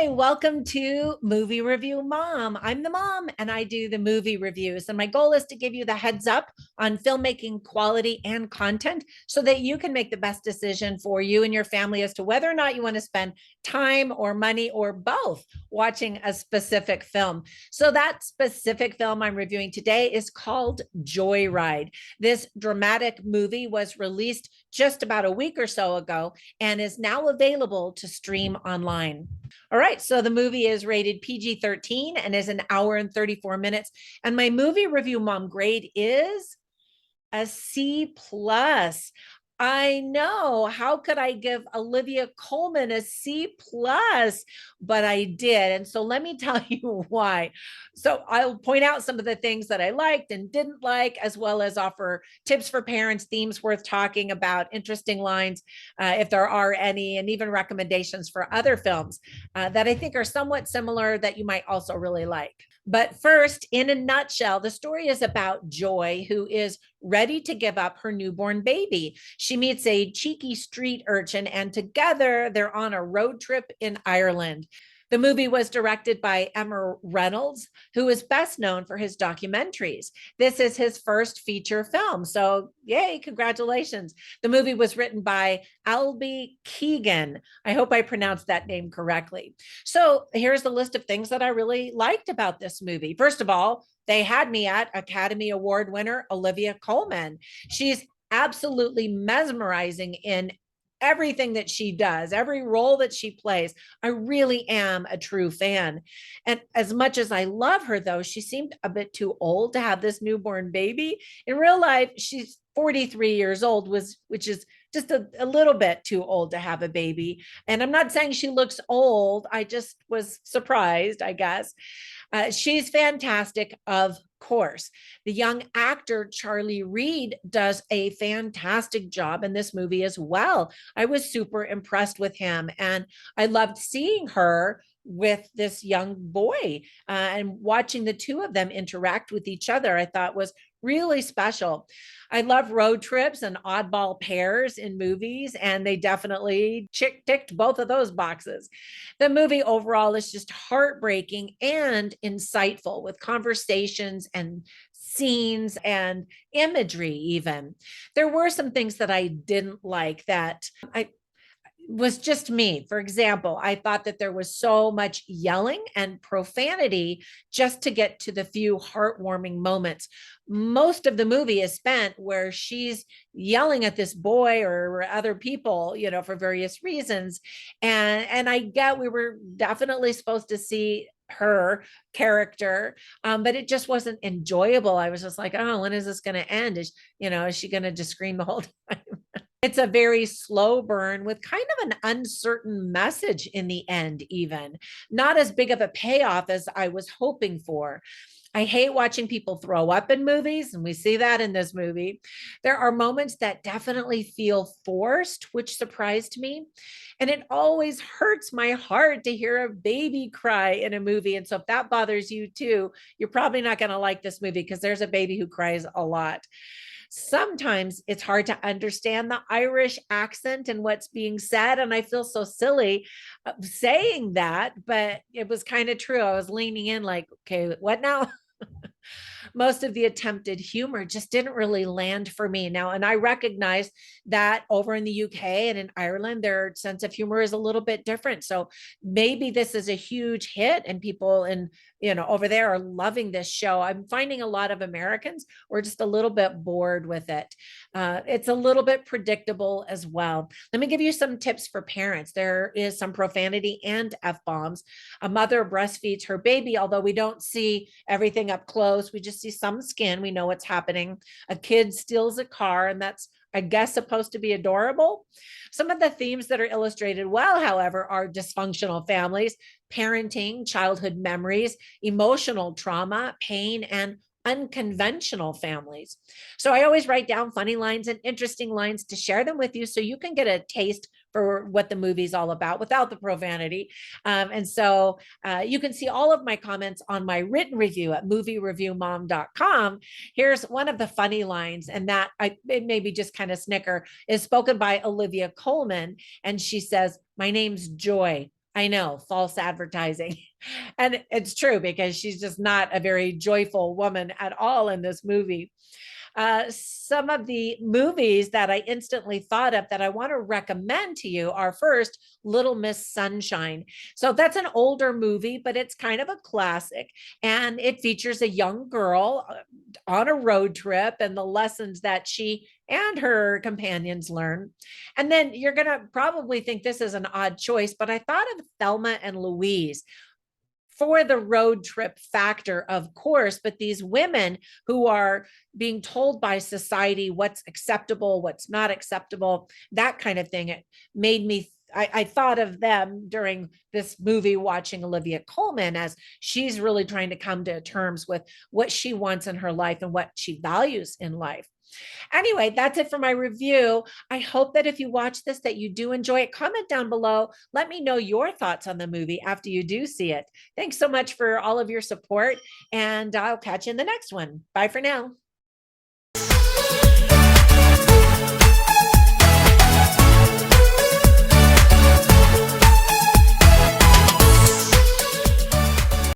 Hi, welcome to Movie Review Mom. I'm the mom and I do the movie reviews. And my goal is to give you the heads up on filmmaking quality and content so that you can make the best decision for you and your family as to whether or not you want to spend time or money or both watching a specific film. So, that specific film I'm reviewing today is called Joyride. This dramatic movie was released just about a week or so ago and is now available to stream online. All right, so the movie is rated PG-13 and is an hour and 34 minutes. And my movie review mom grade is a C plus. I know. How could I give Olivia Colman a C plus? But I did. And so let me tell you why. So I'll point out some of the things that I liked and didn't like, as well as offer tips for parents, themes worth talking about, interesting lines, if there are any, and even recommendations for other films that I think are somewhat similar that you might also really like. But first, in a nutshell, the story is about Joy, who is ready to give up her newborn baby. She meets a cheeky street urchin, and together they're on a road trip in Ireland. The movie was directed by Emma Reynolds, who is best known for his documentaries. This is his first feature film. So, yay, congratulations. The movie was written by Albie Keegan. I hope I pronounced that name correctly. So, here's the list of things that I really liked about this movie. First of all, they had me at Academy Award winner Olivia Colman. She's absolutely mesmerizing in everything that she does, every role that she plays. I really am a true fan. And as much as I love her, though, she seemed a bit too old to have this newborn baby. In real life, she's 43 years old, which is just a little bit too old to have a baby. And I'm not saying she looks old. I just was surprised, I guess. She's fantastic, of course. The young actor Charlie Reed does a fantastic job in this movie as well. I was super impressed with him, and I loved seeing her with this young boy and watching the two of them interact with each other. I thought was really special. I love road trips and oddball pairs in movies, and they definitely ticked both of those boxes. The movie overall is just heartbreaking and insightful with conversations and scenes and imagery, even. There were some things that I didn't like that I was just me. For example, I thought that there was so much yelling and profanity just to get to the few heartwarming moments. Most of the movie is spent where she's yelling at this boy or other people, for various reasons. And I get we were definitely supposed to see her character, but it just wasn't enjoyable. I was just like, oh, when is this going to end? Is she going to just scream the whole time? It's a very slow burn with kind of an uncertain message in the end, even not as big of a payoff as I was hoping for. I hate watching people throw up in movies, and we see that in this movie. There are moments that definitely feel forced, which surprised me. And it always hurts my heart to hear a baby cry in a movie. And so, if that bothers you too, you're probably not going to like this movie because there's a baby who cries a lot. Sometimes it's hard to understand the Irish accent and what's being said. And I feel so silly saying that, but it was kind of true. I was leaning in like, okay, what now? Most of the attempted humor just didn't really land for me now. And I recognize that over in the UK and in Ireland, their sense of humor is a little bit different. So maybe this is a huge hit and people in, over there are loving this show. I'm finding a lot of Americans were just a little bit bored with it. It's a little bit predictable as well. Let me give you some tips for parents. There is some profanity and F bombs. A mother breastfeeds her baby, although we don't see everything up close. We just see some skin. We know what's happening. A kid steals a car, and that's, I guess, supposed to be adorable. Some of the themes that are illustrated well, however, are dysfunctional families, parenting, childhood memories, emotional trauma, pain, and unconventional families. So I always write down funny lines and interesting lines to share them with you so you can get a taste for what the movie's all about without the profanity. And so you can see all of my comments on my written review at moviereviewmom.com. Here's one of the funny lines, and that it made me just kind of snicker, is spoken by Olivia Colman. And she says, "My name's Joy. I know, false advertising. And it's true because she's just not a very joyful woman at all in this movie. Some of the movies that I instantly thought of that I want to recommend to you are first, Little Miss Sunshine. So that's an older movie, but it's kind of a classic. And it features a young girl on a road trip and the lessons that she and her companions learn. And then you're going to probably think this is an odd choice, but I thought of Thelma and Louise for the road trip factor, of course, but these women who are being told by society what's acceptable, what's not acceptable, that kind of thing. It made me, I thought of them during this movie, watching Olivia Colman as she's really trying to come to terms with what she wants in her life and what she values in life. Anyway, that's it for my review. I hope that if you watch this, that you do enjoy it. Comment down below. Let me know your thoughts on the movie after you do see it. Thanks so much for all of your support, and I'll catch you in the next one. Bye for now.